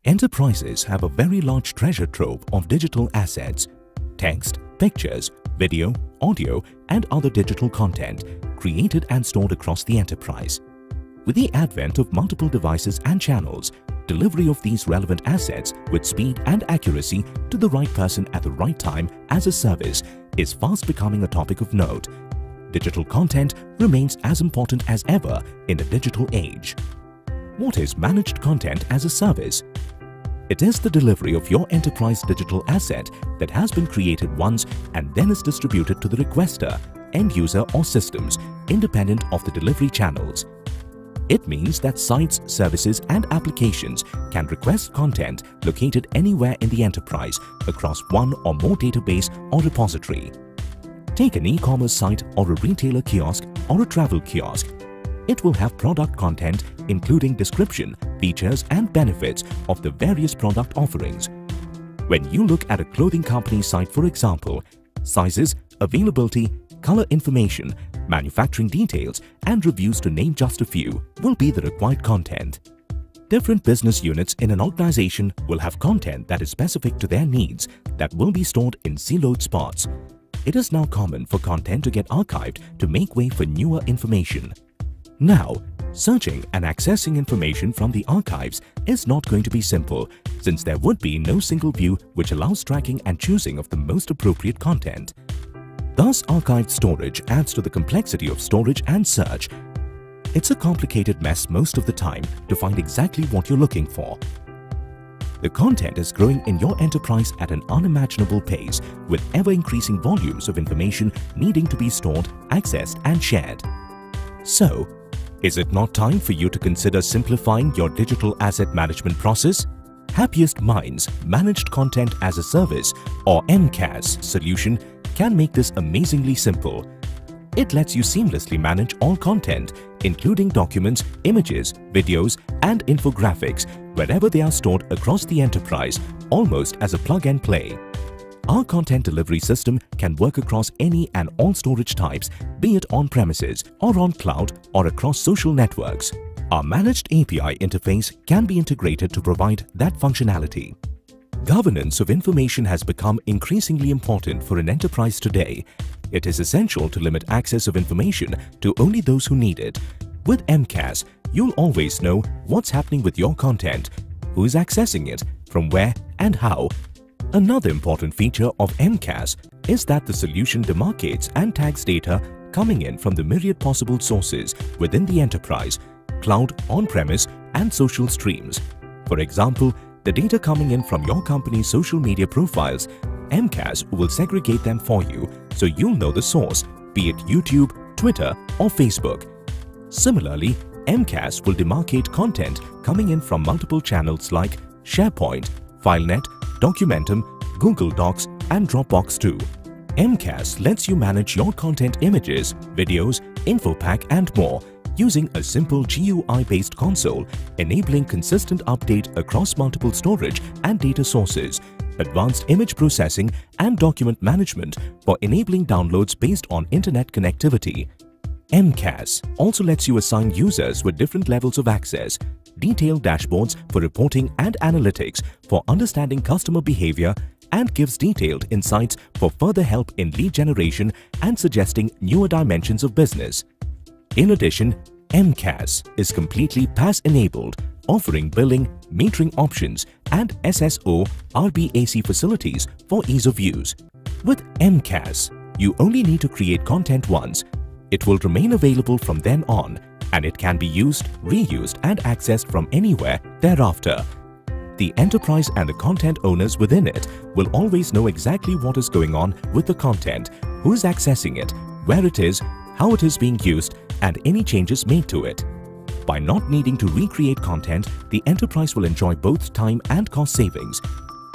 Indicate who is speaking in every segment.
Speaker 1: Enterprises have a very large treasure trove of digital assets: text, pictures, video, audio, and other digital content created and stored across the enterprise. With the advent of multiple devices and channels, delivery of these relevant assets with speed and accuracy to the right person at the right time as a service is fast becoming a topic of note. Digital content remains as important as ever in the digital age. What is managed content as a service? It is the delivery of your enterprise digital asset that has been created once and then is distributed to the requester, end user or systems independent of the delivery channels. It means that sites, services and applications can request content located anywhere in the enterprise across one or more database or repository. Take an e-commerce site or a retailer kiosk or a travel kiosk. It will have product content including description, features and benefits of the various product offerings. When you look at a clothing company site, for example, sizes, availability, color information, manufacturing details and reviews, to name just a few, will be the required content. Different business units in an organization will have content that is specific to their needs that will be stored in siloed spots. It is now common for content to get archived to make way for newer information. Now, searching and accessing information from the archives is not going to be simple, since there would be no single view which allows tracking and choosing of the most appropriate content. Thus, archived storage adds to the complexity of storage and search. It's a complicated mess most of the time to find exactly what you're looking for. The content is growing in your enterprise at an unimaginable pace, with ever-increasing volumes of information needing to be stored, accessed and shared. So, is it not time for you to consider simplifying your digital asset management process? Happiest Minds Managed Content as a Service, or MCaaS solution can make this amazingly simple. It lets you seamlessly manage all content, including documents, images, videos, and infographics, wherever they are stored across the enterprise, almost as a plug-and-play. Our content delivery system can work across any and all storage types, be it on-premises or on cloud or across social networks. Our managed API interface can be integrated to provide that functionality. Governance of information has become increasingly important for an enterprise today. It is essential to limit access of information to only those who need it. With MCaaS, you'll always know what's happening with your content, who is accessing it, from where and how. Another important feature of MCaaS is that the solution demarcates and tags data coming in from the myriad possible sources within the enterprise, cloud, on-premise and social streams. For example, the data coming in from your company's social media profiles, MCaaS will segregate them for you so you'll know the source, be it YouTube, Twitter or Facebook. Similarly, MCaaS will demarcate content coming in from multiple channels like SharePoint, FileNet, Documentum, Google Docs and Dropbox too. MCaaS lets you manage your content images, videos, InfoPack and more using a simple GUI-based console, enabling consistent update across multiple storage and data sources, advanced image processing and document management for enabling downloads based on internet connectivity. MCaaS also lets you assign users with different levels of access, detailed dashboards for reporting and analytics for understanding customer behavior, and gives detailed insights for further help in lead generation and suggesting newer dimensions of business. In addition, MCaaS is completely PaaS-enabled, offering billing, metering options, and SSO RBAC facilities for ease of use. With MCaaS, you only need to create content once. It will remain available from then on, and it can be used, reused, and accessed from anywhere thereafter. The enterprise and the content owners within it will always know exactly what is going on with the content, who is accessing it, where it is, how it is being used, and any changes made to it. By not needing to recreate content, the enterprise will enjoy both time and cost savings.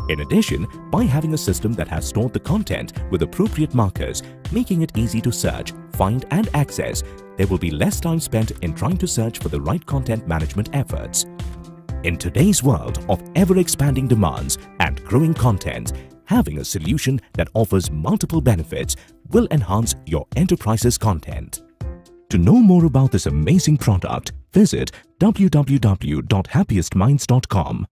Speaker 1: In addition, by having a system that has stored the content with appropriate markers, making it easy to search, find and access, there will be less time spent in trying to search for the right content management efforts. In today's world of ever-expanding demands and growing content, having a solution that offers multiple benefits will enhance your enterprise's content. To know more about this amazing product, visit www.happiestminds.com.